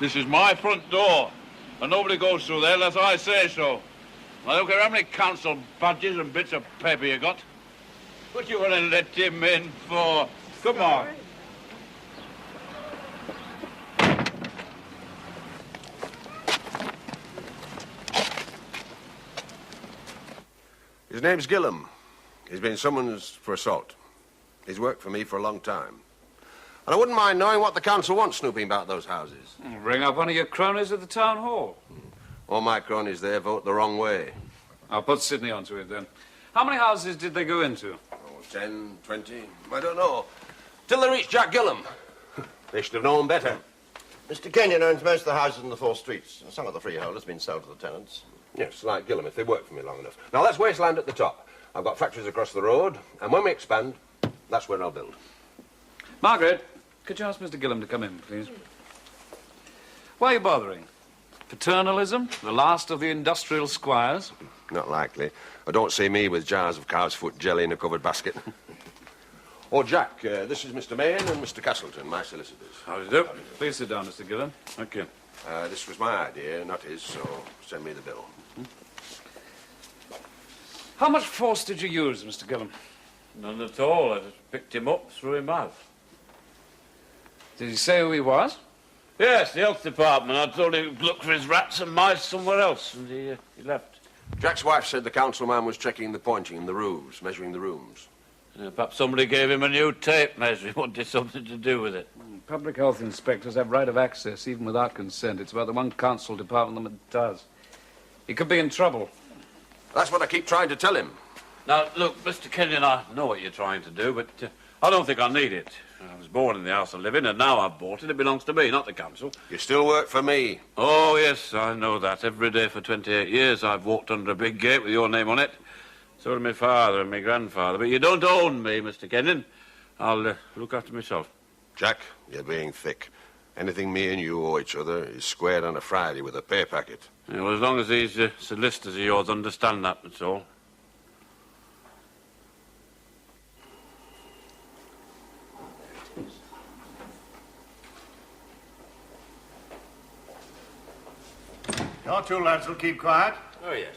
This is my front door, and nobody goes through there unless I say so. I don't care how many council badges and bits of paper you got. What you want to let him in for? Come on. His name's Gillum. He's been summoned for assault. He's worked for me for a long time. And I wouldn't mind knowing what the council wants snooping about those houses. Bring up one of your cronies at the town hall. All my cronies there vote the wrong way. I'll put Sidney onto it then. How many houses did they go into? 10, 20, I don't know. Till they reached Jack Gillum. They should have known better. Mr. Kenyon owns most of the houses in the 4 streets. Some of the freehold has been sold to the tenants. Yes, like Gillum, if they work for me long enough. Now, that's wasteland at the top. I've got factories across the road, and when we expand, that's where I'll build. Margaret, could you ask Mr. Gillum to come in, please? Why are you bothering? Paternalism? The last of the industrial squires? Not likely. I don't see me with jars of cow's foot jelly in a covered basket. Oh, Jack, this is Mr. Main and Mr. Castleton, my solicitors. How do you do? Please sit down, Mr. Gillum. Thank you. This was my idea, not his, so send me the bill. How much force did you use, Mr. Gillum? None at all. I just picked him up, threw him out. Did he say who he was? Yes, the health department. I told him to look for his rats and mice somewhere else, and he left. Jack's wife said the councilman was checking the pointing in the roofs, measuring the rooms. Perhaps somebody gave him a new tape measure. He wanted something to do with it. Public health inspectors have right of access, even without consent. It's about the one council department that does. He could be in trouble. That's what I keep trying to tell him. Now, look, Mr. Kenyon, I know what you're trying to do, but I don't think I need it. I was born in the house I live in, and now I've bought it. It belongs to me, not the council. You still work for me. Oh, yes, I know that. Every day for 28 years I've walked under a big gate with your name on it. So did my father and my grandfather. But you don't own me, Mr. Kenyon. I'll look after myself. Jack, you're being thick. Anything me and you owe each other is squared on a Friday with a pay packet. Yeah, well, as long as these solicitors of yours understand that, that's all. Your 2 lads will keep quiet. Oh, yes.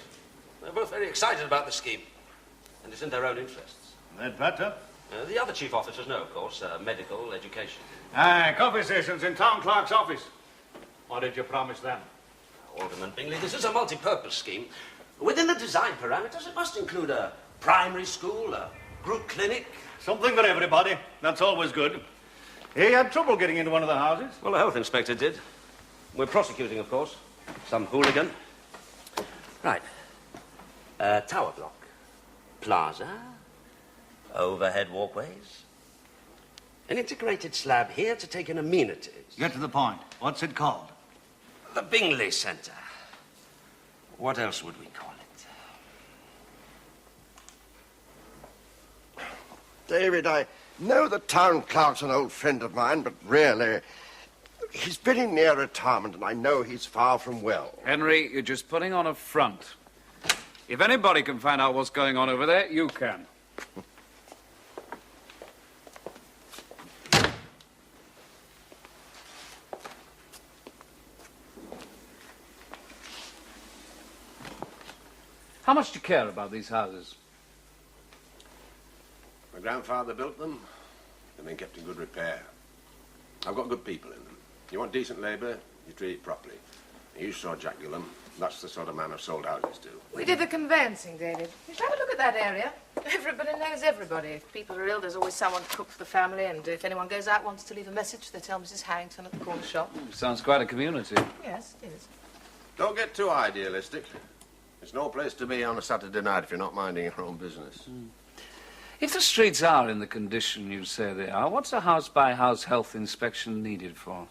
They're both very excited about the scheme. And it's in their own interests. They'd better. The other chief officers know, of course, medical, education. Aye, coffee sessions in town clerk's office. What did you promise them? Alderman Bingley, this is a multi-purpose scheme. Within the design parameters, it must include a primary school, a group clinic. Something for everybody. That's always good. He had trouble getting into one of the houses. Well, the health inspector did. We're prosecuting, of course. Some hooligan. Right. Tower block. Plaza. Overhead walkways. An integrated slab here to take in amenities. Get to the point. What's it called? The Bingley Centre. What else would we call it? David, I know the town clerk's an old friend of mine, but really, he's pretty near retirement, and I know he's far from well. Henry, you're just putting on a front. If anybody can find out what's going on over there, you can. How much do you care about these houses? My grandfather built them. They've been kept in good repair. I've got good people in them. You want decent labour, you treat it properly. You saw Jack Gillum. That's the sort of man I've sold houses to. We did the conveyancing, David. You should have a look at that area. Everybody knows everybody. If people are ill, there's always someone to cook for the family, and if anyone goes out wants to leave a message, they tell Mrs. Harrington at the corner shop. Sounds quite a community. Yes, it is. Don't get too idealistic. It's no place to be on a Saturday night if you're not minding your own business. If the streets are in the condition you say they are, what's a house-by-house health inspection needed for?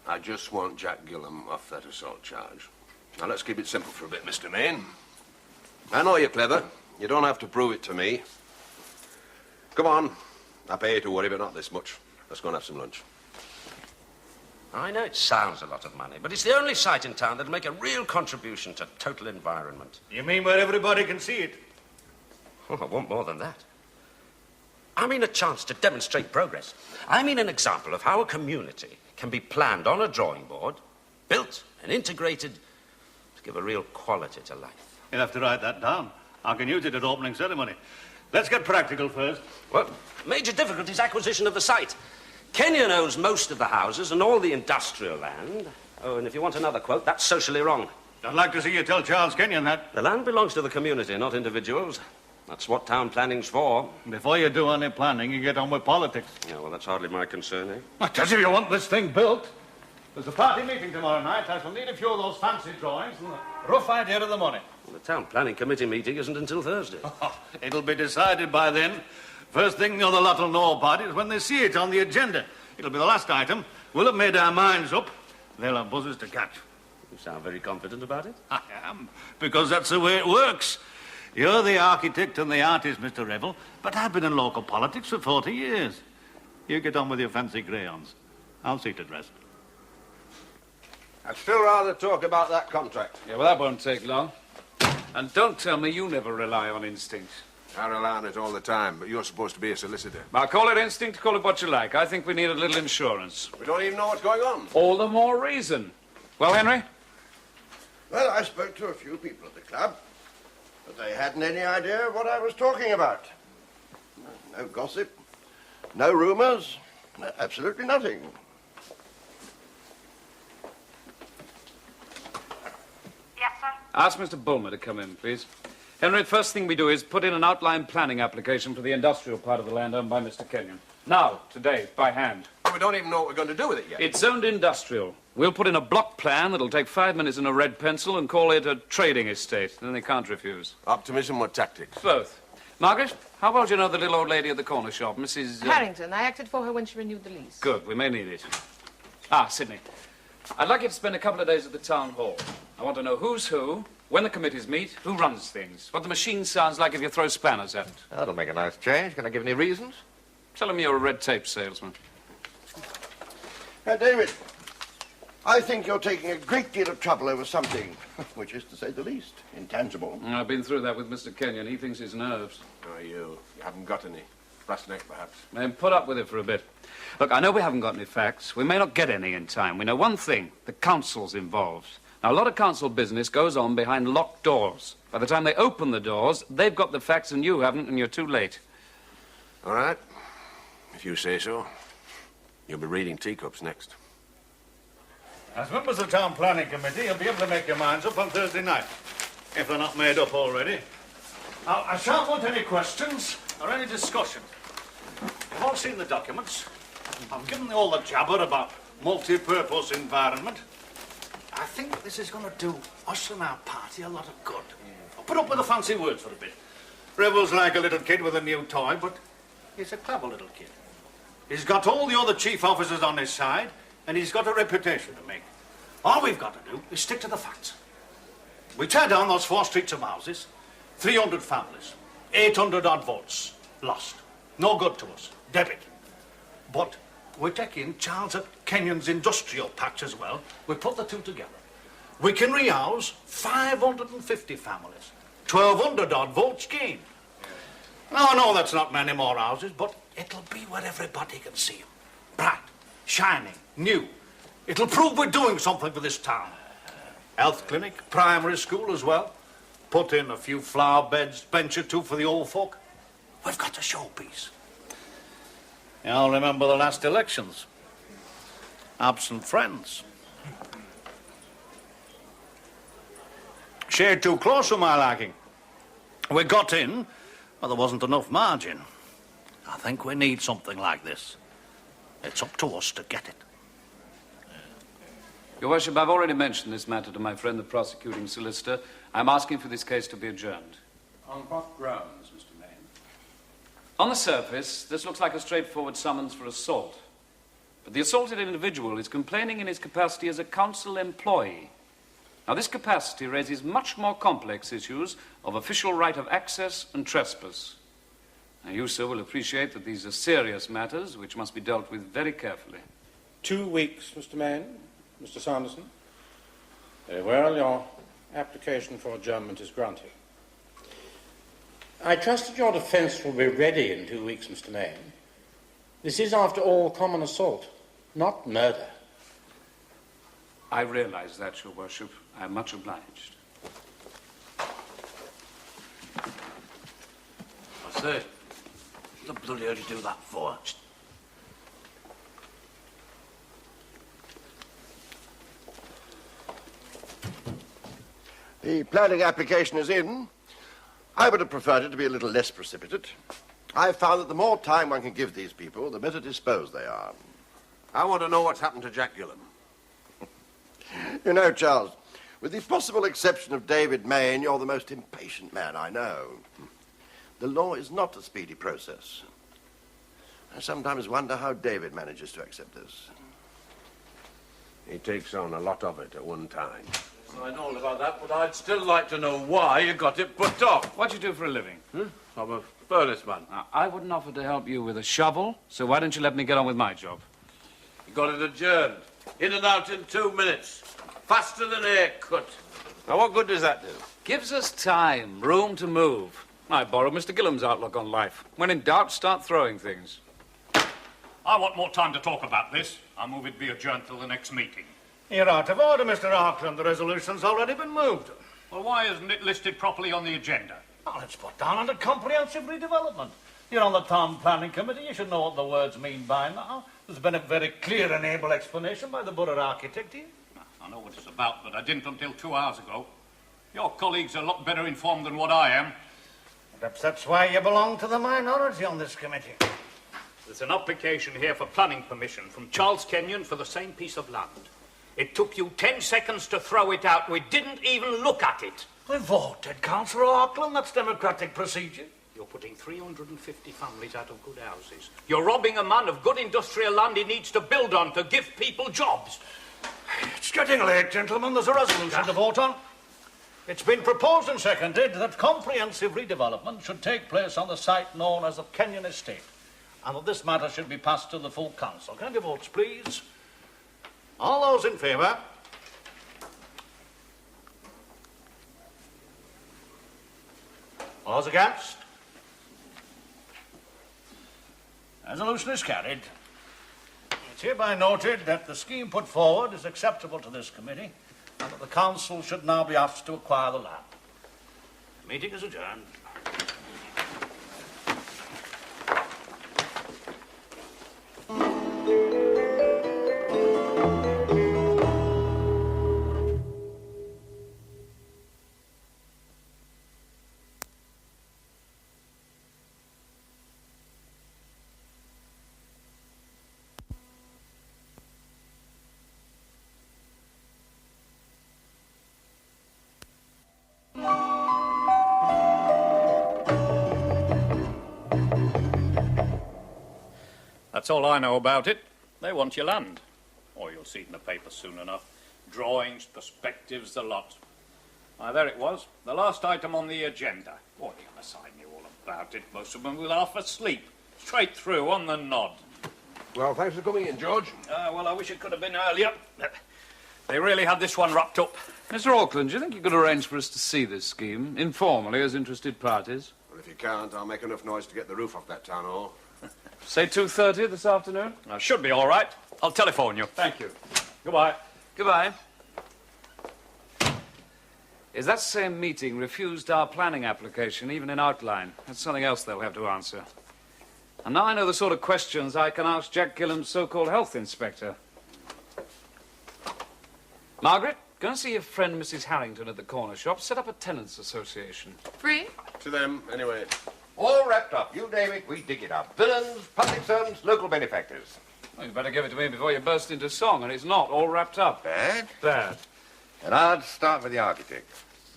I just want Jack Gillum off that assault charge. Now, let's keep it simple for a bit, Mr. Main. I know you're clever. You don't have to prove it to me. Come on. I pay you to worry, but not this much. Let's go and have some lunch. I know it sounds a lot of money, but it's the only site in town that'll make a real contribution to total environment. You mean where everybody can see it? Oh, I want more than that. I mean a chance to demonstrate progress. I mean an example of how a community can be planned on a drawing board, built and integrated to give a real quality to life. You'll have to write that down. I can use it at opening ceremony. Let's get practical first. Well, major difficulty is acquisition of the site. Kenyon owns most of the houses and all the industrial land. Oh, and if you want another quote, that's socially wrong. I'd like to see you tell Charles Kenyon that. The land belongs to the community, not individuals. That's what town planning's for. Before you do any planning, you get on with politics. Yeah, well, that's hardly my concern, eh? I tell you, you want this thing built. There's a party meeting tomorrow night. I shall need a few of those fancy drawings and a rough idea of the money. Well, the town planning committee meeting isn't until Thursday. It'll be decided by then. First thing the other lot will know about it is when they see it on the agenda. It'll be the last item. We'll have made our minds up. They'll have buzzers to catch. You sound very confident about it. I am, because that's the way it works. You're the architect and the artist, Mr. Revel, but I've been in local politics for 40 years. You get on with your fancy crayons. I'll see to the rest. I'd still rather talk about that contract. Yeah, well, that won't take long. And don't tell me you never rely on instinct. I rely on it all the time, but you're supposed to be a solicitor. Now, call it instinct, call it what you like. I think we need a little insurance. We don't even know what's going on. All the more reason. Well, Henry? Well, I spoke to a few people at the club, but they hadn't any idea of what I was talking about. No gossip, no rumours, absolutely nothing. Yes, sir. Ask Mr. Bulmer to come in, please. Henry, first thing we do is put in an outline planning application for the industrial part of the land owned by Mr. Kenyon. Now, today, by hand. We don't even know what we're going to do with it yet. It's zoned industrial. We'll put in a block plan that'll take 5 minutes in a red pencil and call it a trading estate. Then they can't refuse. Optimism or tactics? Both. Margaret, how well do you know the little old lady at the corner shop, Mrs. Harrington. I acted for her when she renewed the lease. Good, we may need it. Ah, Sidney. I'd like you to spend a couple of days at the town hall. I want to know who's who, when the committees meet, who runs things, what the machine sounds like if you throw spanners at it. That'll make a nice change. Can I give any reasons? Tell them you're a red tape salesman. David, I think you're taking a great deal of trouble over something, which is, to say the least, intangible. I've been through that with Mr. Kenyon. He thinks his nerves. Oh, you haven't got any. Brass neck, perhaps. Then put up with it for a bit. Look, I know we haven't got any facts. We may not get any in time. We know one thing. The council's involved. Now, a lot of council business goes on behind locked doors. By the time they open the doors, they've got the facts and you haven't, and you're too late. All right. If you say so. You'll be reading teacups next. As members of the town planning committee, you'll be able to make your minds up on Thursday night, if they're not made up already. Now, I shan't want any questions or any discussion. You've all seen the documents. I've given you all the jabber about multi-purpose environment. I think this is going to do us and our party a lot of good. I'll put up with the fancy words for a bit. Revel's like a little kid with a new toy, but he's a clever little kid. He's got all the other chief officers on his side, and he's got a reputation to make. All we've got to do is stick to the facts. We tear down those 4 streets of houses, 300 families, 800 odd votes, lost. No good to us, debit. But we take in Charles at Kenyon's industrial patch as well. We put the two together. We can rehouse 550 families, 1,200 odd votes gained. Now, I know that's not many more houses, but it'll be where everybody can see them. Bright, shining, new. It'll prove we're doing something for this town. Health clinic, primary school as well. Put in a few flower beds, bench or two for the old folk. We've got a showpiece. You'll remember the last elections. Absent friends. Shade too close for my liking. We got in, but there wasn't enough margin. I think we need something like this. It's up to us to get it. Your Worship, I've already mentioned this matter to my friend, the prosecuting solicitor. I'm asking for this case to be adjourned. On what grounds, Mr. Maine? On the surface, this looks like a straightforward summons for assault. But the assaulted individual is complaining in his capacity as a council employee. Now, this capacity raises much more complex issues of official right of access and trespass. Now, you, sir, will appreciate that these are serious matters which must be dealt with very carefully. 2 weeks, Mr. Maine. Mr. Sanderson. Very well, your application for adjournment is granted. I trust that your defence will be ready in 2 weeks, Mr. Maine. This is, after all, common assault, not murder. I realise that, Your Worship. I'm much obliged. I say, what the bloody hell did you do that for? The planning application is in. I would have preferred it to be a little less precipitate. I've found that the more time one can give these people, the better disposed they are. I want to know what's happened to Jack Gillam. You know, Charles, with the possible exception of David Main, you're the most impatient man I know. The law is not a speedy process. I sometimes wonder how David manages to accept this. He takes on a lot of it at one time. I know all about that, but I'd still like to know why you got it put off. What do you do for a living? I'm a furnace man. Now, I wouldn't offer to help you with a shovel, so why don't you let me get on with my job? You got it adjourned. In and out in 2 minutes. Faster than a cut. Now, what good does that do? Gives us time, room to move. I borrowed Mr. Gillam's outlook on life. When in doubt, start throwing things. I want more time to talk about this. I move it be adjourned till the next meeting. You're out of order, Mr. Auckland. The resolution's already been moved. Well, why isn't it listed properly on the agenda? Oh, it's put down under comprehensive redevelopment. You're on the town planning committee. You should know what the words mean by now. There's been a very clear and able explanation by the borough architect here. I know what it's about, but I didn't until 2 hours ago. Your colleagues are a lot better informed than what I am. Perhaps that's why you belong to the minority on this committee. There's an application here for planning permission from Charles Kenyon for the same piece of land. It took you 10 seconds to throw it out. We didn't even look at it. We voted, Councillor Auckland. That's democratic procedure. You're putting 350 families out of good houses. You're robbing a man of good industrial land he needs to build on to give people jobs. It's getting late, gentlemen. There's a resolution to vote on. It's been proposed and seconded that comprehensive redevelopment should take place on the site known as the Kenyon Estate, and that this matter should be passed to the full council. Can I have your votes, please? All those in favour? All those against? Resolution is carried. It's hereby noted that the scheme put forward is acceptable to this committee and that the council should now be asked to acquire the land. The meeting is adjourned. That's all I know about it. They want your land. Or you'll see it in the paper soon enough. Drawings, perspectives, the lot. Why, there it was. The last item on the agenda. What are you going to sign you all about it? Most of them were half asleep. Straight through, on the nod. Well, thanks for coming in, George. Well, I wish it could have been earlier. They really had this one wrapped up. Mr. Auckland, do you think you could arrange for us to see this scheme, informally, as interested parties? Well, if you can't, I'll make enough noise to get the roof off that town hall. Say 2:30 this afternoon? Should be all right. I'll telephone you. Thank you. Goodbye. Goodbye. Is that same meeting refused our planning application, even in outline? That's something else they'll have to answer. And now I know the sort of questions I can ask Jack Gillam's so-called health inspector. Margaret, go and see your friend Mrs. Harrington at the corner shop. Set up a tenants' association. Free? To them, anyway. All wrapped up. You name it, we dig it up. Villains, public servants, local benefactors. Well, you better give it to me before you burst into song, and it's not all wrapped up. Bad? Bad. And I'd start with the architect.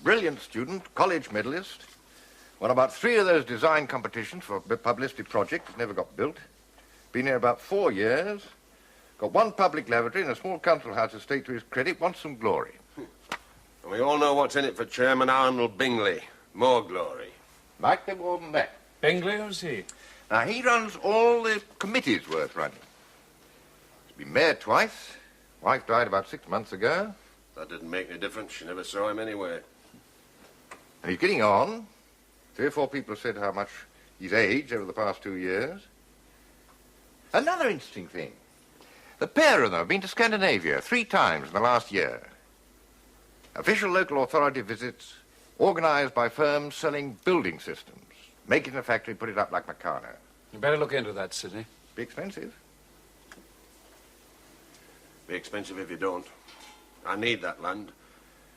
Brilliant student, college medalist. Won about 3 of those design competitions for publicity projects. Never got built. Been here about 4 years. Got 1 public lavatory and a small council house estate to his credit. Wants some glory. And we all know what's in it for Chairman Arnold Bingley. More glory. Might be more than that. Bingley, who's he? Now, he runs all the committees worth running. He's been mayor twice. Wife died about 6 months ago. That didn't make any difference. She never saw him anyway. And he's getting on. 3 or 4 people have said how much he's aged over the past 2 years. Another interesting thing. The pair of them have been to Scandinavia 3 times in the last year. Official local authority visits organised by firms selling building systems. Make it in a factory, put it up like Meccano. You better look into that, Sidney. Be expensive. Be expensive if you don't. I need that land.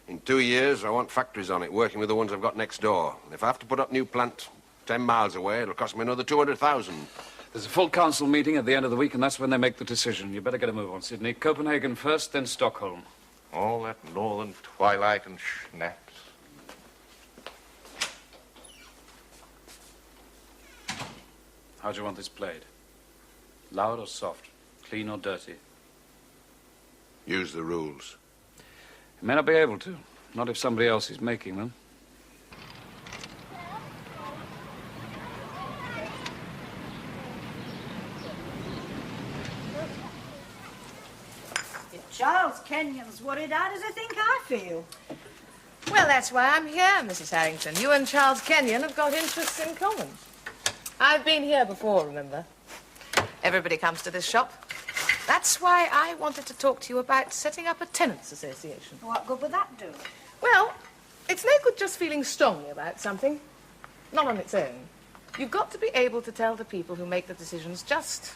In 2 years, I want factories on it, working with the ones I've got next door. And if I have to put up new plant 10 miles away, it'll cost me another 200,000. There's a full council meeting at the end of the week, and that's when they make the decision. You better get a move on, Sidney. Copenhagen first, then Stockholm. All that northern twilight and schnapps. How do you want this played? Loud or soft? Clean or dirty? Use the rules. You may not be able to. Not if somebody else is making them. If Charles Kenyon's worried, how does he think I feel? Well, that's why I'm here, Mrs. Harrington. You and Charles Kenyon have got interests in common. I've been here before, remember? Everybody comes to this shop. That's why I wanted to talk to you about setting up a tenants' association. What good would that do? Well, it's no good just feeling strongly about something. Not on its own. You've got to be able to tell the people who make the decisions just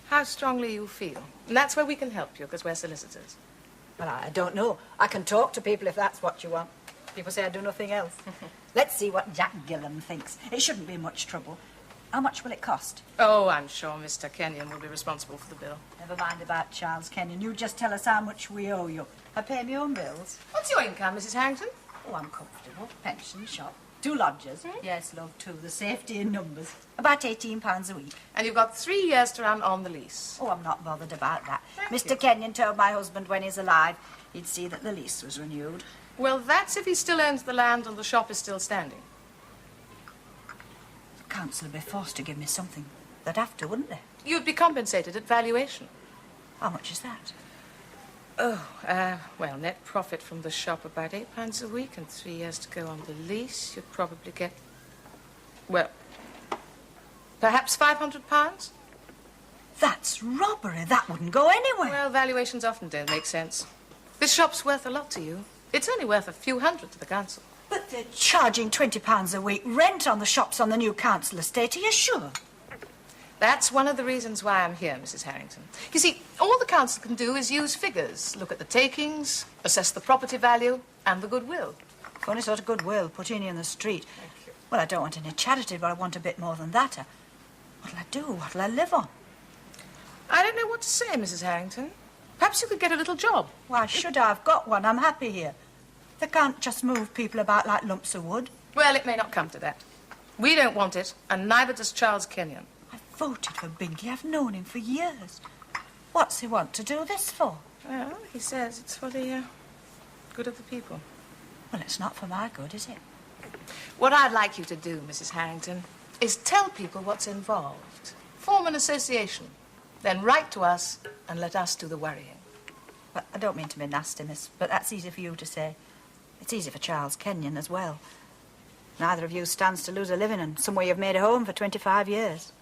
how strongly you feel. And that's where we can help you, because we're solicitors. Well, I don't know. I can talk to people if that's what you want. People say I do nothing else. Let's see what Jack Gillam thinks. It shouldn't be much trouble. How much will it cost? Oh, I'm sure Mr. Kenyon will be responsible for the bill. Never mind about Charles Kenyon. You just tell us how much we owe you. I pay my own bills. What's your income, Mrs. Harrington? Oh, I'm comfortable. Pension, shop. 2 lodgers. Yes, love, 2. The safety in numbers. About £18 a week. And you've got 3 years to run on the lease. Oh, I'm not bothered about that. Thank Mr. you. Kenyon told my husband when he's alive he'd see that the lease was renewed. Well, that's if he still owns the land and the shop is still standing. The council would be forced to give me something. They'd have to, wouldn't they? You'd be compensated at valuation. How much is that? Oh, well, net profit from the shop about £8 a week and 3 years to go on the lease. You'd probably get, well, perhaps £500. That's robbery. That wouldn't go anywhere. Well, valuations often don't make sense. This shop's worth a lot to you. It's only worth a few hundred to the council. But they're charging £20 a week rent on the shops on the new council estate. Are you sure? That's one of the reasons why I'm here, Mrs. Harrington. You see, all the council can do is use figures, look at the takings, assess the property value and the goodwill. Funny sort of goodwill put in the street. Thank you. Well, I don't want any charity, but I want a bit more than that. What'll I do? What'll I live on? I don't know what to say, Mrs. Harrington. Perhaps you could get a little job. Why should I? I've got one. I'm happy here. They can't just move people about like lumps of wood. Well, it may not come to that. We don't want it, and neither does Charles Kenyon. I voted for Bingley. I've known him for years. What's he want to do this for? Well, he says it's for the good of the people. Well, it's not for my good, is it? What I'd like you to do, Mrs. Harrington, is tell people what's involved. Form an association. Then write to us and let us do the worrying. Well, I don't mean to be nasty, miss, but that's easy for you to say. It's easy for Charles Kenyon as well. Neither of you stands to lose a living, and somewhere you've made a home for 25 years.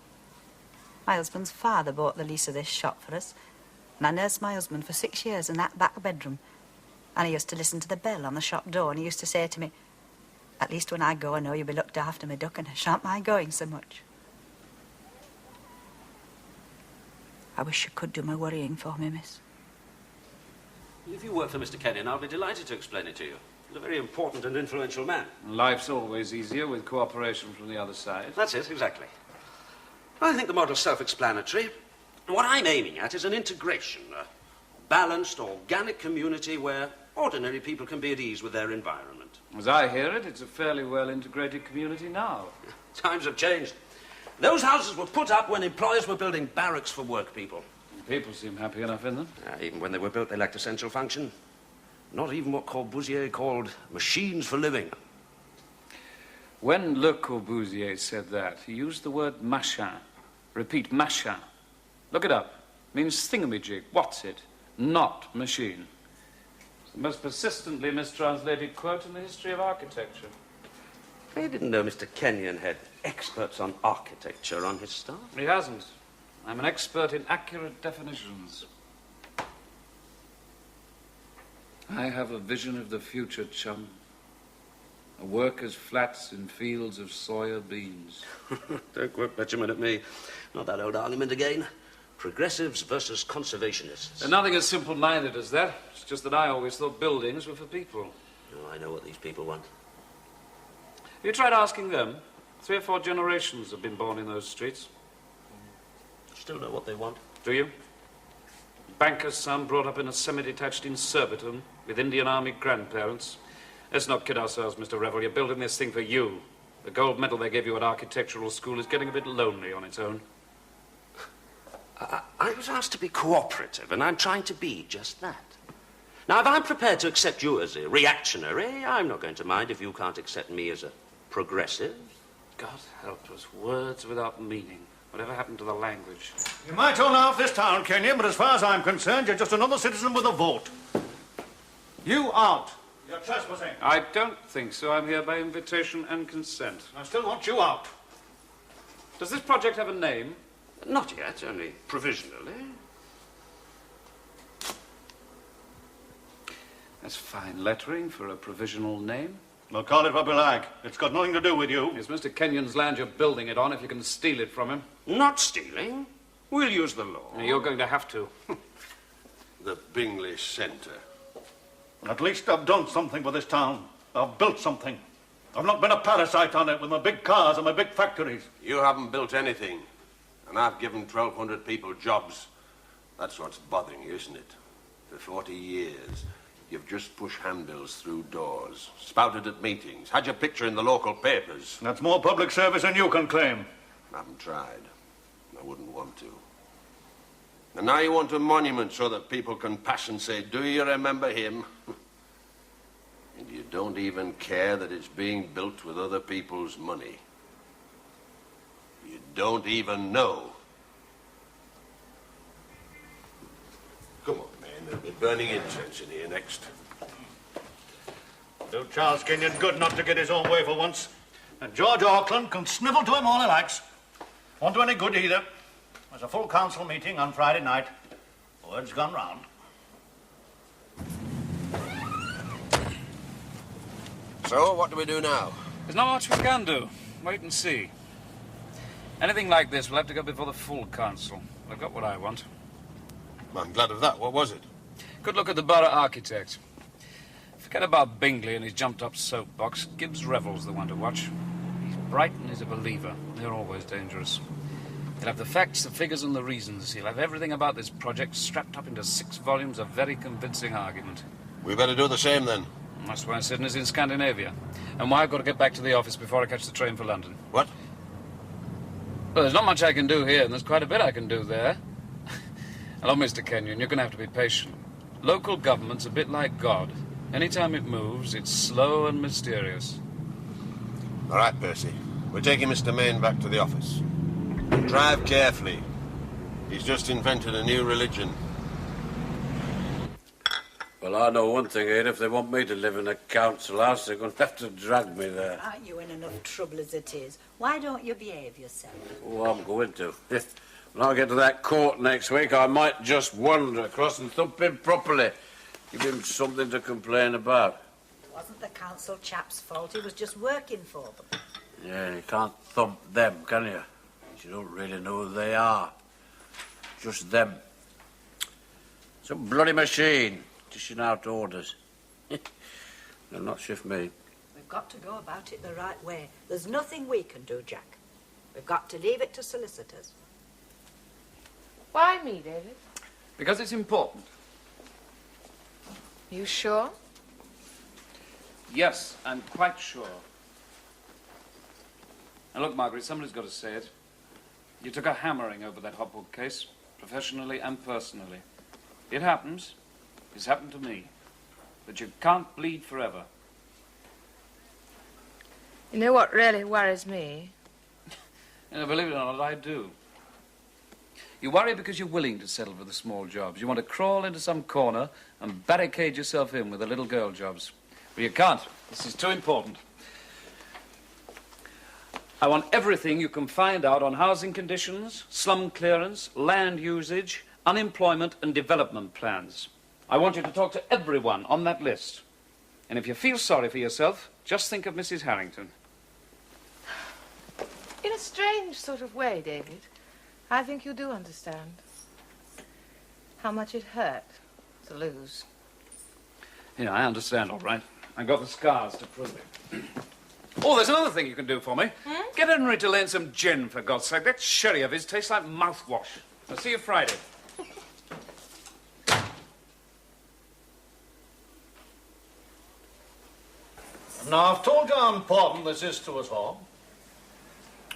My husband's father bought the lease of this shop for us, and I nursed my husband for 6 years in that back bedroom. And I used to listen to the bell on the shop door, and he used to say to me, "At least when I go, I know you'll be looked after, me duck, and I shan't mind going so much." I wish you could do my worrying for me, miss. If you work for Mr. Kenyon, I'll be delighted to explain it to you. He's a very important and influential man. Life's always easier with cooperation from the other side. That's it, exactly. I think the model's self-explanatory. What I'm aiming at is an integration, a balanced, organic community where ordinary people can be at ease with their environment. As I hear it, it's a fairly well-integrated community now. Times have changed. Those houses were put up when employers were building barracks for work people. People seem happy enough in them. Even when they were built, they lacked essential function. Not even what Corbusier called machines for living. When Le Corbusier said that, he used the word machin. Repeat, machin. Look it up. It means thingamajig. What's it? Not machine. It's the most persistently mistranslated quote in the history of architecture. I didn't know Mr. Kenyon had experts on architecture on his staff. He hasn't. I'm an expert in accurate definitions. I have a vision of the future, chum. A worker's flats in fields of soya beans. Don't quote Betjeman at me. Not that old argument again. Progressives versus conservationists. And nothing as simple-minded as that. It's just that I always thought buildings were for people. Oh, I know what these people want. Have you tried asking them? 3 or 4 generations have been born in those streets. Still know what they want. Do you? Banker's son brought up in a semi-detached in Surbiton with Indian Army grandparents. Let's not kid ourselves, Mr. Revel. You're building this thing for you. The gold medal they gave you at architectural school is getting a bit lonely on its own. I was asked to be cooperative, and I'm trying to be just that. Now, if I'm prepared to accept you as a reactionary, I'm not going to mind if you can't accept me as a progressive. God help us. Words without meaning. Whatever happened to the language? You might own half this town, Kenyon, but as far as I'm concerned, you're just another citizen with a vote. You out. You're trespassing. I don't think so. I'm here by invitation and consent. I still want you out. Does this project have a name? Not yet, only provisionally. That's fine lettering for a provisional name. We'll call it what we like. It's got nothing to do with you. It's Mr. Kenyon's land you're building it on if you can steal it from him. Not stealing. We'll use the law. You're going to have to. The Bingley Centre. At least I've done something for this town. I've built something. I've not been a parasite on it with my big cars and my big factories. You haven't built anything. And I've given 1,200 people jobs. That's what's bothering you, isn't it? For 40 years, you've just pushed handbills through doors, spouted at meetings, had your picture in the local papers. That's more public service than you can claim. I haven't tried. I wouldn't want to. And now you want a monument so that people can pass and say, do you remember him? And you don't even care that it's being built with other people's money. You don't even know. Come on, man. There'll be burning incense in here next. Do Charles Kenyon good not to get his own way for once. And George Auckland can snivel to him all he likes. Won't do any good either. There's a full council meeting on Friday night. Word's gone round. So, what do we do now? There's not much we can do. Wait and see. Anything like this will have to go before the full council. I've got what I want. I'm glad of that. What was it? Good look at the borough architect. Forget about Bingley and his jumped-up soapbox. Gibbs Revel's the one to watch. He's bright and he's a believer. They're always dangerous. He'll have the facts, the figures, and the reasons. He'll have everything about this project strapped up into 6 volumes of very convincing argument. We better do the same, then. That's why Sydney's in Scandinavia. And why I've got to get back to the office before I catch the train for London. What? Well, there's not much I can do here, and there's quite a bit I can do there. Hello, Mr. Kenyon. You're going to have to be patient. Local government's a bit like God. Anytime it moves, it's slow and mysterious. All right, Percy. We're taking Mr. Main back to the office. Drive carefully. He's just invented a new religion. Well, I know one thing, Ed. If they want me to live in a council house, they're going to have to drag me there. Aren't you in enough trouble as it is? Why don't you behave yourself? Oh, I'm going to. When I get to that court next week, I might just wander across and thump him properly. Give him something to complain about. It wasn't the council chap's fault. He was just working for them. Yeah, you can't thump them, can you? You don't really know who they are. Just them. Some bloody machine, dishing out orders. They'll not shift me. We've got to go about it the right way. There's nothing we can do, Jack. We've got to leave it to solicitors. Why me, David? Because it's important. You sure? Yes, I'm quite sure. Now, look, Margaret, somebody's got to say it. You took a hammering over that Hopwood case, professionally and personally. It happens. It's happened to me. But you can't bleed forever. You know what really worries me? You know, believe it or not, I do. You worry because you're willing to settle for the small jobs. You want to crawl into some corner and barricade yourself in with the little girl jobs. But you can't. This is too important. I want everything you can find out on housing conditions, slum clearance, land usage, unemployment and development plans. I want you to talk to everyone on that list. And if you feel sorry for yourself, just think of Mrs. Harrington. In a strange sort of way, David, I think you do understand how much it hurt to lose. Yeah, I understand, all right. I got the scars to prove it. Oh, there's another thing you can do for me. Get Henry to lend some gin, for God's sake. That sherry of his tastes like mouthwash. I'll see you Friday. Now, I've told you how important this is to us all.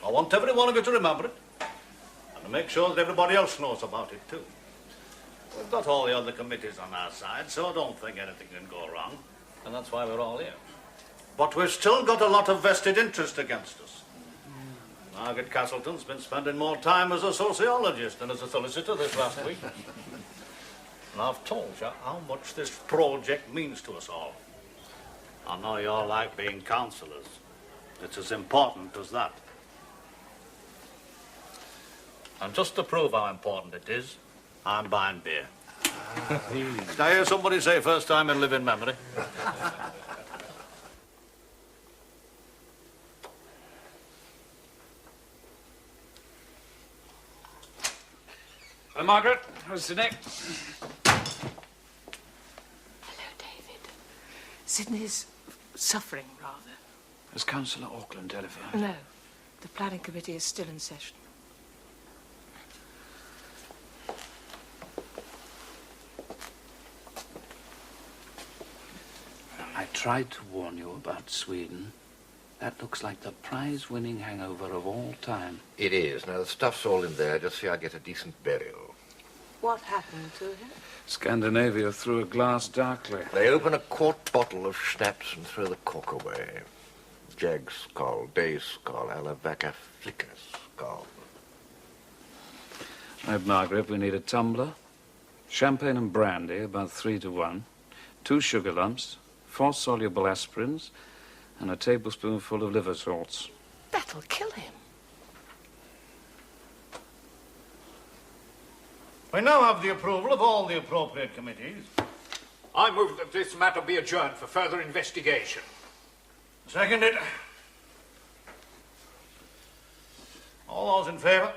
I want every one of you to remember it, and to make sure that everybody else knows about it, too. We've got all the other committees on our side, so I don't think anything can go wrong, and that's why we're all here. But we've still got a lot of vested interest against us. Margaret Castleton's been spending more time as a sociologist than as a solicitor this last week. And I've told you how much this project means to us all. I know you all like being councillors. It's as important as that. And just to prove how important it is, I'm buying beer. Did I hear somebody say first time in living memory? Hello, Margaret. How's Sydney? Hello, David. Sydney's suffering, rather. Has Councillor Auckland telephoned? No. The planning committee is still in session. I tried to warn you about Sweden. That looks like the prize-winning hangover of all time. It is. Now, the stuff's all in there. Just see I get a decent burial. What happened to him? Scandinavia threw a glass darkly. They open a quart bottle of schnapps and throw the cork away. Jag skull, day skull, Alavaka flicker skull. Right, Margaret, we need a tumbler, champagne and brandy, about 3 to 1, 2 sugar lumps, 4 soluble aspirins, and a tablespoonful of liver salts. That'll kill him. We now have the approval of all the appropriate committees. I move that this matter be adjourned for further investigation. Seconded. All those in favour?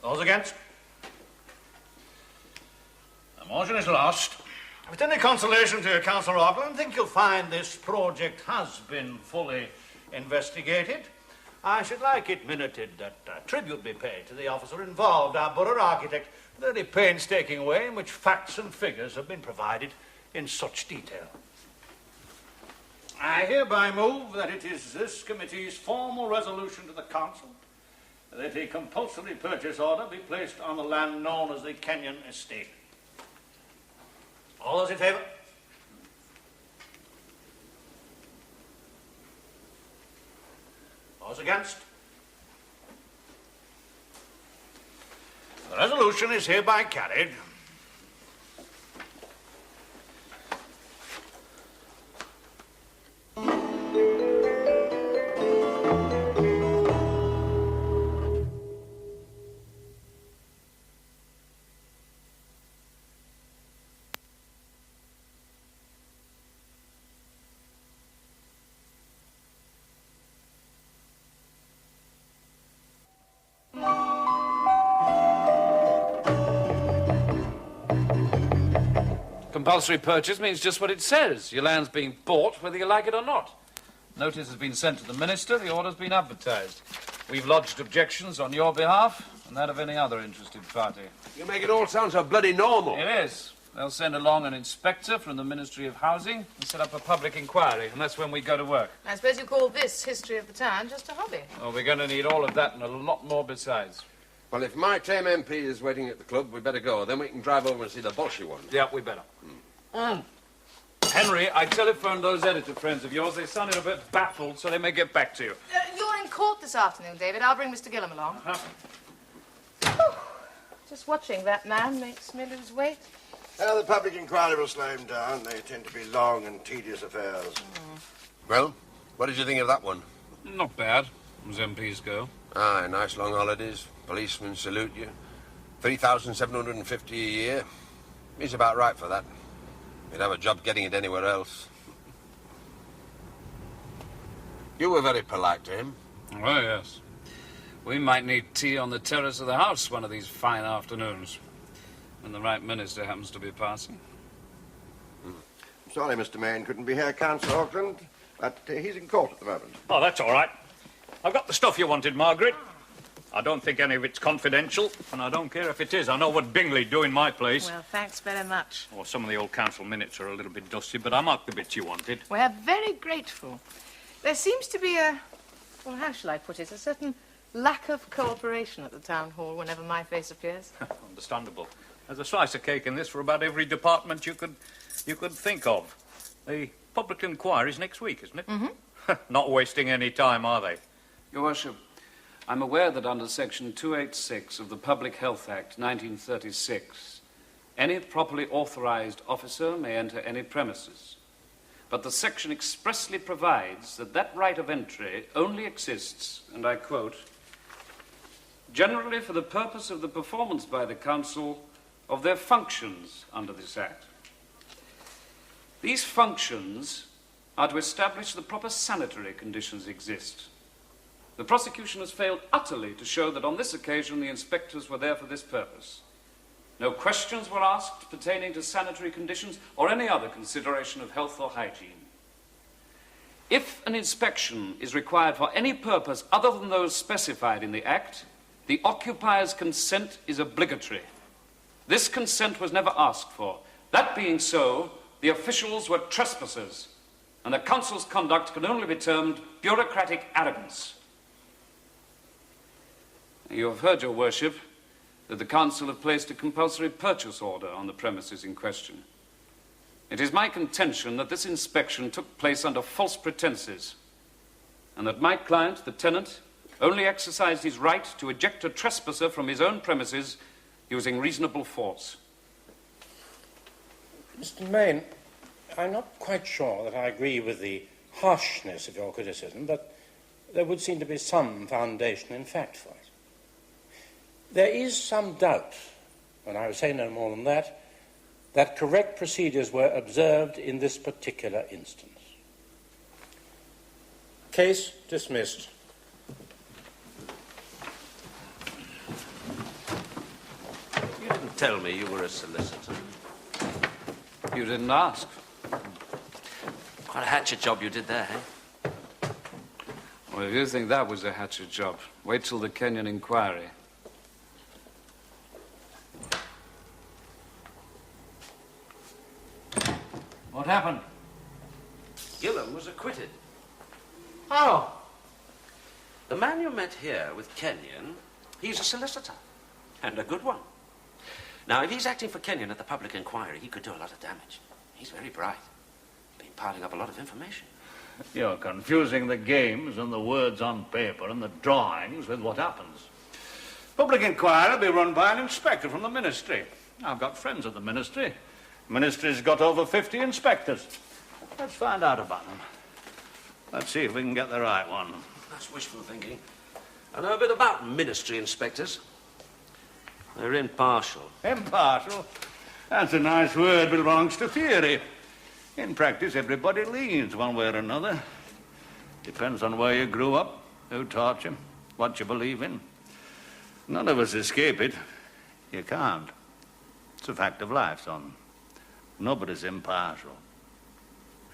Those against? The motion is lost. If it's any consolation to you, Councillor Auckland, I think you'll find this project has been fully investigated. I should like it minuted that tribute be paid to the officer involved, our borough architect, for the very painstaking way in which facts and figures have been provided in such detail. I hereby move that it is this committee's formal resolution to the council that a compulsory purchase order be placed on the land known as the Kenyon Estate. All those in favour? Those against? The resolution is hereby carried. Compulsory purchase means just what it says. Your land's being bought, whether you like it or not. Notice has been sent to the minister, the order's been advertised. We've lodged objections on your behalf and that of any other interested party. You make it all sound so bloody normal. It is. They'll send along an inspector from the Ministry of Housing and set up a public inquiry, and that's when we go to work. I suppose you call this history of the town just a hobby. Oh, we're going to need all of that and a lot more besides. Well, if my tame MP is waiting at the club, we better go. Then we can drive over and see the Bolshe one. Yeah, we better. Henry, I telephoned those editor friends of yours. They sounded a bit baffled, so they may get back to you. You're in court this afternoon, David. I'll bring Mr. Gillam along. Just watching that man makes me lose weight. The public inquiry will slow him down. They tend to be long and tedious affairs. Well, what did you think of that one? Not bad, as MPs go. Aye, nice long holidays. Policemen salute you. $3,750 a year. He's about right for that. He'd have a job getting it anywhere else. You were very polite to him. Oh, yes. We might need tea on the terrace of the house one of these fine afternoons, when the right minister happens to be passing. Sorry, Mr. Maine couldn't be here, Councillor Auckland, but he's in court at the moment. Oh, that's all right. I've got the stuff you wanted, Margaret. I don't think any of it's confidential, and I don't care if it is. I know what Bingley do in my place. Well, thanks very much. Oh, some of the old council minutes are a little bit dusty, but I marked the bits you wanted. We're very grateful. There seems to be well, how shall I put it, a certain lack of cooperation at the town hall whenever my face appears. Understandable. There's a slice of cake in this for about every department you could think of. The public inquiry's next week, isn't it? Mm-hmm. Not wasting any time, are they? Your Worship, I'm aware that under Section 286 of the Public Health Act, 1936, any properly authorized officer may enter any premises. But the section expressly provides that that right of entry only exists, and I quote, generally for the purpose of the performance by the Council of their functions under this Act. These functions are to establish the proper sanitary conditions exist. The prosecution has failed utterly to show that on this occasion the inspectors were there for this purpose. No questions were asked pertaining to sanitary conditions or any other consideration of health or hygiene. If an inspection is required for any purpose other than those specified in the Act, the occupier's consent is obligatory. This consent was never asked for. That being so, the officials were trespassers, and the Council's conduct can only be termed bureaucratic arrogance. You have heard, Your Worship, that the Council have placed a compulsory purchase order on the premises in question. It is my contention that this inspection took place under false pretenses, and that my client, the tenant, only exercised his right to eject a trespasser from his own premises using reasonable force. Mr. Maine, I'm not quite sure that I agree with the harshness of your criticism, but there would seem to be some foundation in fact for it. There is some doubt, and I would say no more than that correct procedures were observed in this particular instance. Case dismissed. You didn't tell me you were a solicitor. You didn't ask. Quite a hatchet job you did there, eh? Well, if you think that was a hatchet job, wait till the Kenyon inquiry. What happened? Gillam was acquitted. Oh. The man you met here with Kenyon, he's a solicitor, and a good one. Now, if he's acting for Kenyon at the public inquiry, he could do a lot of damage. He's very bright. Been piling up a lot of information. You're confusing the games and the words on paper and the drawings with what happens. Public inquiry will be run by an inspector from the ministry. I've got friends at the ministry. Ministry's got over 50 inspectors. Let's find out about them. Let's see if we can get the right one. That's wishful thinking. I know a bit about ministry inspectors. They're impartial. Impartial? That's a nice word, belongs to theory. In practice, everybody leans one way or another. Depends on where you grew up, who taught you, what you believe in. None of us escape it. You can't. It's a fact of life, son. Nobody's impartial.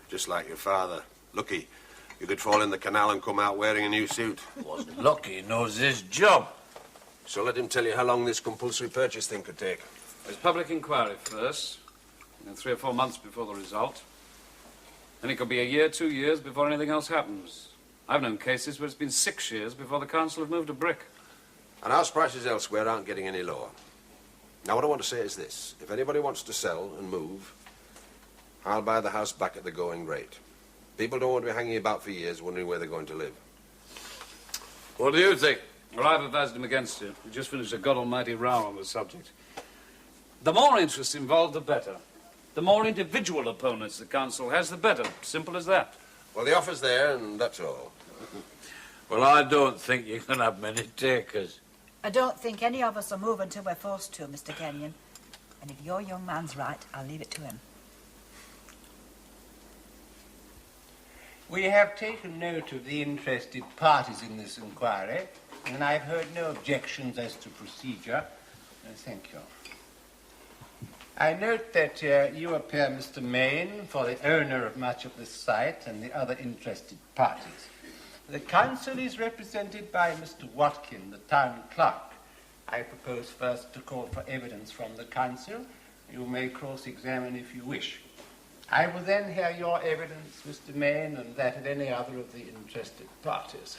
Just like your father. Lucky you could fall in the canal and come out wearing a new suit. Wasn't lucky, he knows his job. So let him tell you how long this compulsory purchase thing could take. There's public inquiry first, and 3 or 4 months before the result. Then it could be a year, 2 years before anything else happens. I've known cases where it's been 6 years before the council have moved a brick. And house prices elsewhere aren't getting any lower. Now, what I want to say is this. If anybody wants to sell and move, I'll buy the house back at the going rate. People don't want to be hanging about for years wondering where they're going to live. What do you think? Well, I've advised him against it. We just finished a God almighty row on the subject. The more interest involved, the better. The more individual opponents the council has, the better. Simple as that. Well, the offer's there, and that's all. Well, I don't think you can have many takers. I don't think any of us will move until we're forced to, Mr. Kenyon. And if your young man's right, I'll leave it to him. We have taken note of the interested parties in this inquiry, and I've heard no objections as to procedure. Thank you. I note that you appear, Mr. Main, for the owner of much of this site and the other interested parties. The council is represented by Mr. Watkin, the town clerk. I propose first to call for evidence from the council. You may cross-examine if you wish. I will then hear your evidence, Mr. Main, and that of any other of the interested parties.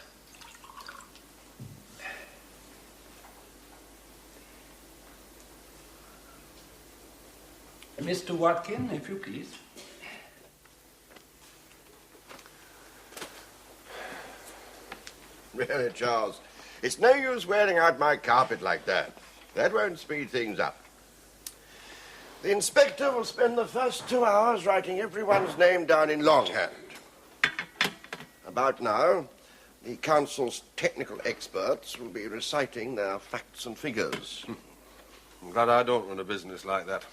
Mr. Watkin, if you please. Really, Charles, it's no use wearing out my carpet like that. That won't speed things up. The inspector will spend the first 2 hours writing everyone's name down in longhand. About now, the council's technical experts will be reciting their facts and figures. I'm glad I don't run a business like that.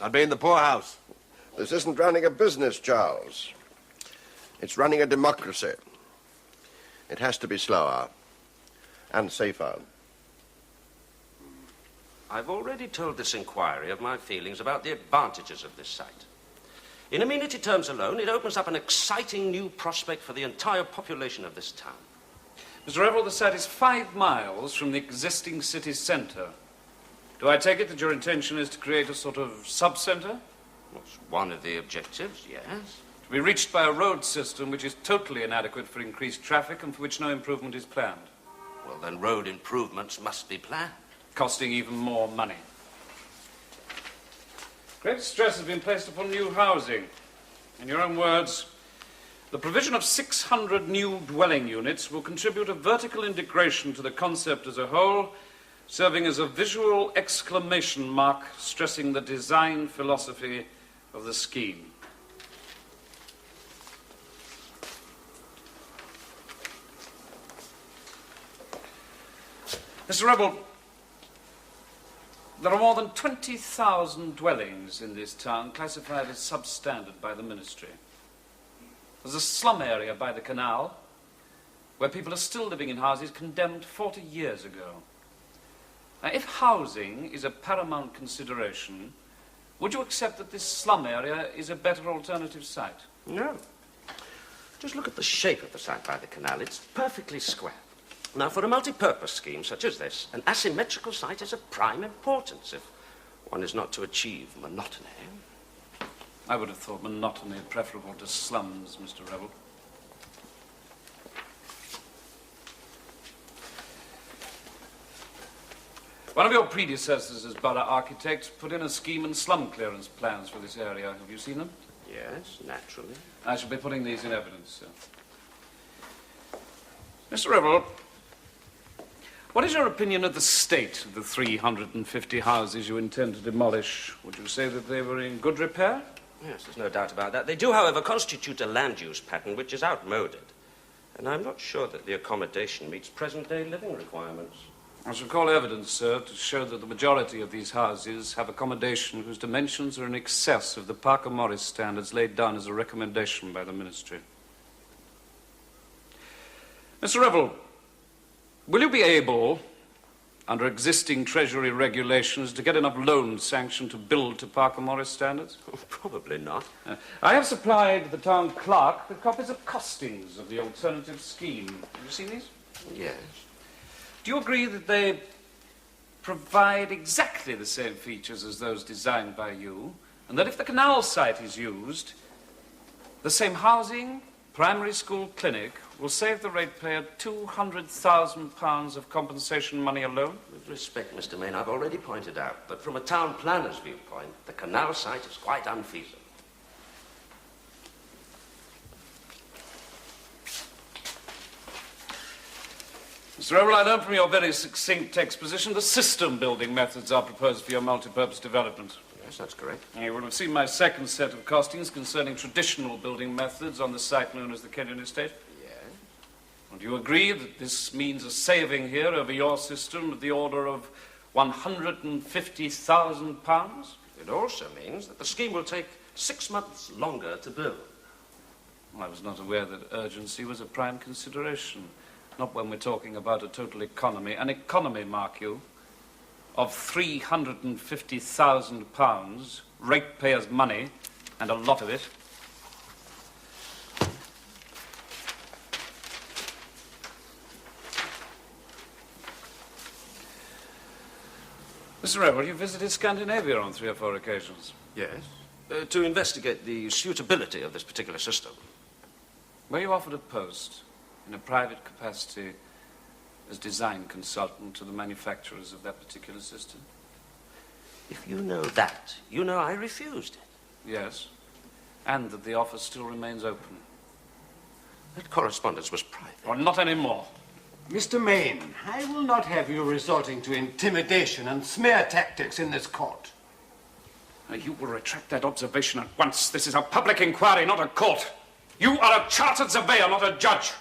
I'd be in the poorhouse. This isn't running a business, Charles. It's running a democracy. It has to be slower and safer. I've already told this inquiry of my feelings about the advantages of this site. In amenity terms alone, it opens up an exciting new prospect for the entire population of this town. Mr. Revel, the site is 5 miles from the existing city centre. Do I take it that your intention is to create a sort of sub-centre? That's one of the objectives, yes. To be reached by a road system which is totally inadequate for increased traffic and for which no improvement is planned. Well, then road improvements must be planned. Costing even more money. Great stress has been placed upon new housing. In your own words, the provision of 600 new dwelling units will contribute a vertical integration to the concept as a whole, serving as a visual exclamation mark stressing the design philosophy of the scheme. Mr. Rebel, there are more than 20,000 dwellings in this town classified as substandard by the ministry. There's a slum area by the canal where people are still living in houses condemned 40 years ago. Now, if housing is a paramount consideration, would you accept that this slum area is a better alternative site? No. Just look at the shape of the site by the canal. It's perfectly square. Now, for a multi-purpose scheme such as this, an asymmetrical site is of prime importance if one is not to achieve monotony. I would have thought monotony preferable to slums, Mr. Revel. One of your predecessors as borough architect put in a scheme and slum clearance plans for this area. Have you seen them? Yes, naturally. I shall be putting these in evidence, sir. Mr. Revel, what is your opinion of the state of the 350 houses you intend to demolish? Would you say that they were in good repair? Yes, there's no doubt about that. They do, however, constitute a land use pattern which is outmoded. And I'm not sure that the accommodation meets present-day living requirements. I shall call evidence, sir, to show that the majority of these houses have accommodation whose dimensions are in excess of the Parker Morris standards laid down as a recommendation by the ministry. Mr. Revel, will you be able, under existing Treasury regulations, to get enough loan sanction to build to Parker Morris standards? Oh, probably not. I have supplied the town clerk with copies of costings of the alternative scheme. Have you seen these? Yes. Do you agree that they provide exactly the same features as those designed by you, and that if the canal site is used, the same housing, primary school clinic will save the ratepayer £200,000 of compensation money alone? With respect, Mr. Main, I've already pointed out that from a town planner's viewpoint, the canal site is quite unfeasible. Mr. Revel, I learned from your very succinct exposition the system building methods are proposed for your multi-purpose development. Yes, that's correct. You will have seen my second set of costings concerning traditional building methods on the site known as the Kenyon Estate. Yes. And you agree that this means a saving here over your system of the order of £150,000? It also means that the scheme will take 6 months longer to build. Well, I was not aware that urgency was a prime consideration. Not when we're talking about a total economy. An economy, mark you, of £350,000, ratepayers' money, and a lot of it. Mr. Rebel, you visited Scandinavia on 3 or 4 occasions. Yes. To investigate the suitability of this particular system. Were you offered a post in a private capacity as design consultant to the manufacturers of that particular system? If you know that, you know I refused it. Yes. And that the offer still remains open. That correspondence was private. Or not anymore. Mr. Maine, I will not have you resorting to intimidation and smear tactics in this court. Now, you will retract that observation at once. This is a public inquiry, not a court. You are a chartered surveyor, not a judge.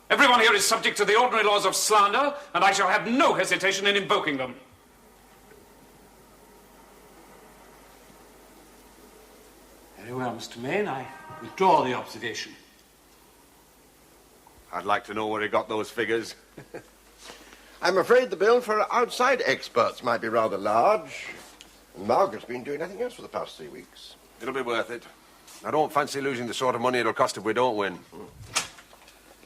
Everyone here is subject to the ordinary laws of slander, and I shall have no hesitation in invoking them. Very well, Mr. Maine, I withdraw the observation. I'd like to know where he got those figures. I'm afraid the bill for outside experts might be rather large. And Margaret's been doing nothing else for the past 3 weeks. It'll be worth it. I don't fancy losing the sort of money it'll cost if we don't win.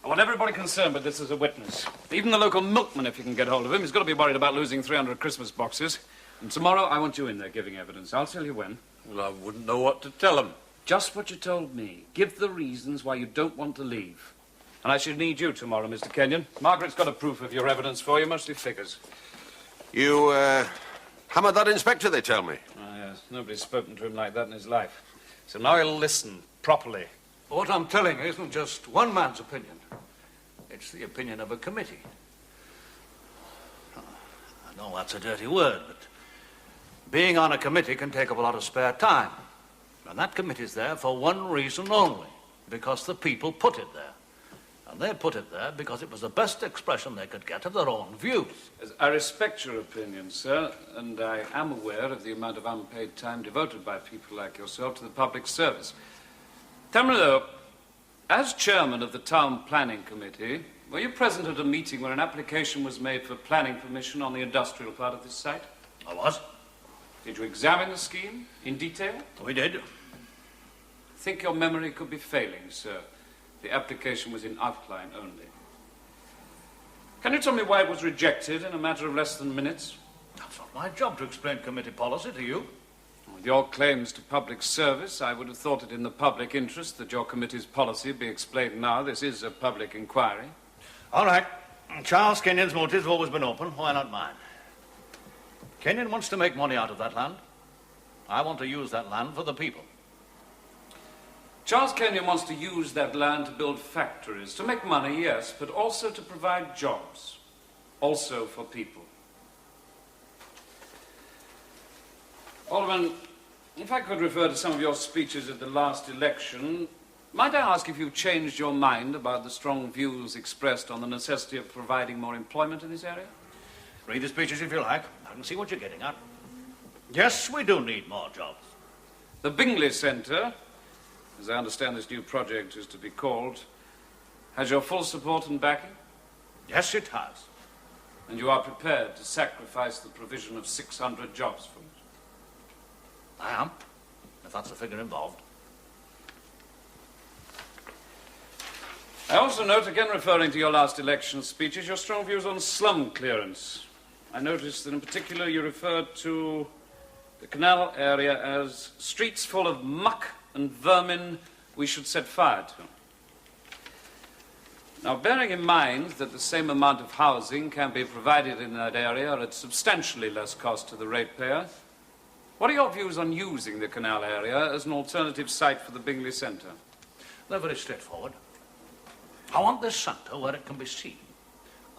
I want everybody concerned with this as a witness. Even the local milkman, if you can get hold of him, he's got to be worried about losing 300 Christmas boxes. And tomorrow, I want you in there giving evidence. I'll tell you when. Well, I wouldn't know what to tell him. Just what you told me. Give the reasons why you don't want to leave. And I should need you tomorrow, Mr. Kenyon. Margaret's got a proof of your evidence for you, mostly figures. You, hammered that inspector, they tell me. Ah, yes. Nobody's spoken to him like that in his life. So now he'll listen properly. What I'm telling you isn't just one man's opinion. It's the opinion of a committee. I know that's a dirty word, but being on a committee can take up a lot of spare time. And that committee's there for one reason only, because the people put it there. And they put it there because it was the best expression they could get of their own views. I respect your opinion, sir, and I am aware of the amount of unpaid time devoted by people like yourself to the public service. Tell me, though, as chairman of the Town Planning Committee, were you present at a meeting where an application was made for planning permission on the industrial part of this site? I was. Did you examine the scheme in detail? We did. I think your memory could be failing, sir. The application was in outline only. Can you tell me why it was rejected in a matter of less than minutes? That's not my job to explain committee policy to you. With your claims to public service, I would have thought it in the public interest that your committee's policy be explained now. This is a public inquiry. All right. Charles Kenyon's motives have always been open. Why not mine? Kenyon wants to make money out of that land. I want to use that land for the people. Charles Kenyon wants to use that land to build factories, to make money, yes, but also to provide jobs, also for people. Alderman, if I could refer to some of your speeches at the last election, might I ask if you've changed your mind about the strong views expressed on the necessity of providing more employment in this area? Read the speeches if you like. I can see what you're getting at. Yes, we do need more jobs. The Bingley Centre, as I understand this new project is to be called, has your full support and backing? Yes, it has. And you are prepared to sacrifice the provision of 600 jobs for it? I am, if that's the figure involved. I also note, again referring to your last election speeches, your strong views on slum clearance. I noticed that in particular you referred to the canal area as streets full of muck and vermin we should set fire to. Now, bearing in mind that the same amount of housing can be provided in that area at substantially less cost to the ratepayer, what are your views on using the canal area as an alternative site for the Bingley Centre? They're very straightforward. I want this centre where it can be seen.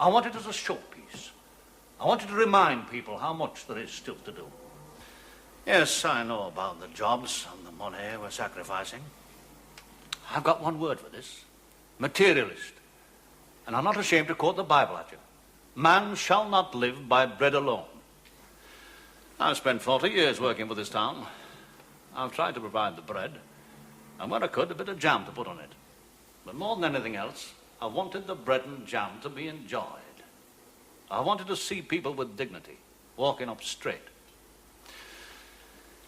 I want it as a showpiece. I want it to remind people how much there is still to do. Yes, I know about the jobs and the money we're sacrificing. I've got one word for this. Materialist. And I'm not ashamed to quote the Bible at you. Man shall not live by bread alone. I've spent 40 years working for this town. I've tried to provide the bread, and when I could, a bit of jam to put on it. But more than anything else, I wanted the bread and jam to be enjoyed. I wanted to see people with dignity, walking up straight.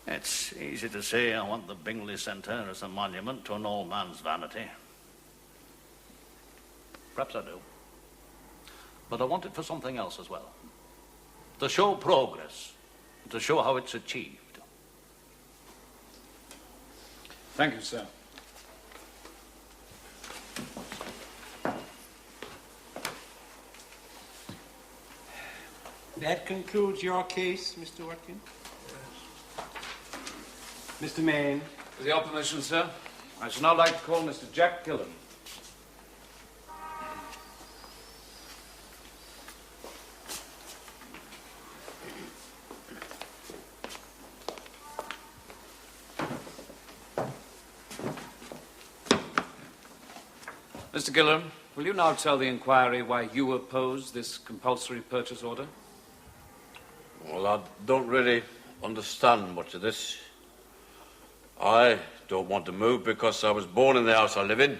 It's easy to say I want the Bingley Centre as a monument to an old man's vanity. Perhaps I do. But I want it for something else as well. To show progress, to show how it's achieved. Thank you, sir. That concludes your case, Mr. Watkins. Mr. Maine. With your permission, sir, I should now like to call Mr. Jack Gillen. Mr. Gillen, will you now tell the inquiry why you oppose this compulsory purchase order? Well, I don't really understand much of this. I don't want to move because I was born in the house I live in,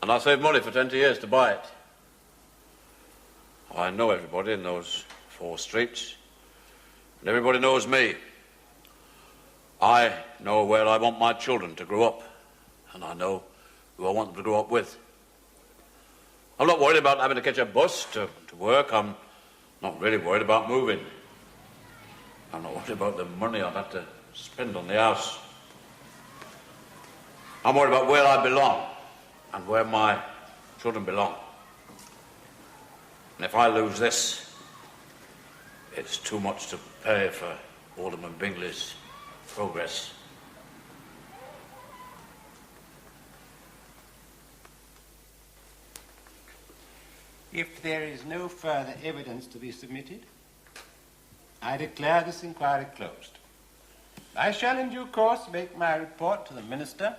and I saved money for 20 years to buy it. I know everybody in those 4 streets, and everybody knows me. I know where I want my children to grow up, and I know who I want them to grow up with. I'm not worried about having to catch a bus to work. I'm not really worried about moving. I'm not worried about the money I've had to spend on the house. I'm worried about where I belong and where my children belong. And if I lose this, it's too much to pay for Alderman Bingley's progress. If there is no further evidence to be submitted, I declare this inquiry closed. I shall in due course make my report to the Minister,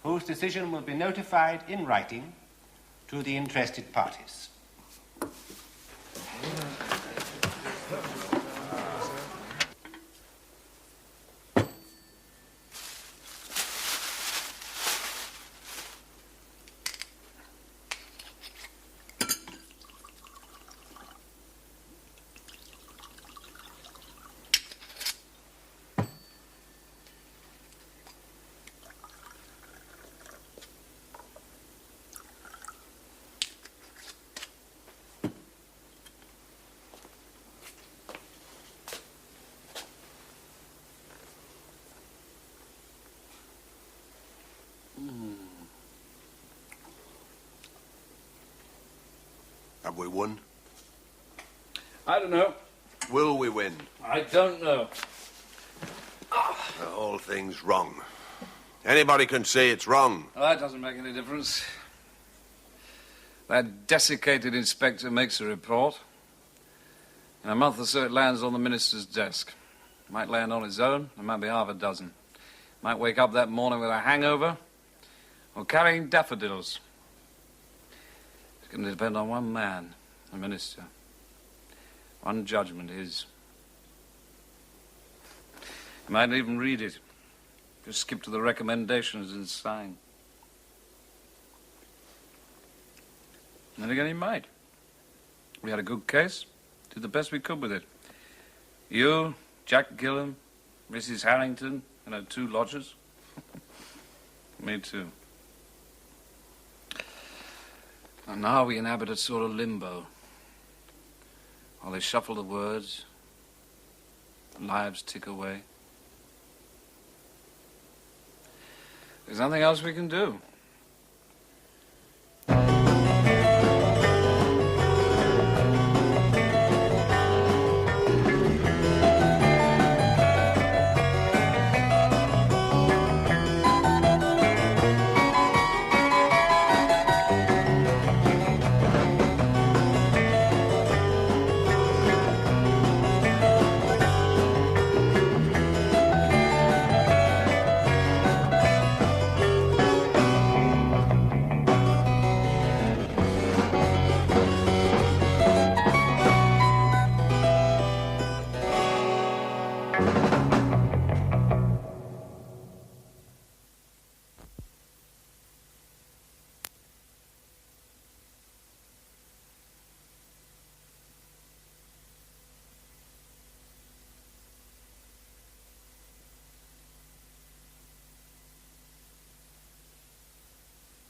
whose decision will be notified in writing to the interested parties. Have we won? I don't know. Will we win? I don't know. The whole thing's wrong. Anybody can say it's wrong. Well, that doesn't make any difference. That desiccated inspector makes a report. In a month or so, it lands on the minister's desk. Might land on his own, there might be half a dozen. Might wake up that morning with a hangover or carrying daffodils. It's going to depend on one man, the minister. One judgment, his. He might even read it. Just skip to the recommendations and sign. And then again, he might. We had a good case. Did the best we could with it. You, Jack Gillen, Mrs. Harrington, and her 2 lodgers. Me too. And now we inhabit a sort of limbo. While they shuffle the words, lives tick away. There's nothing else we can do.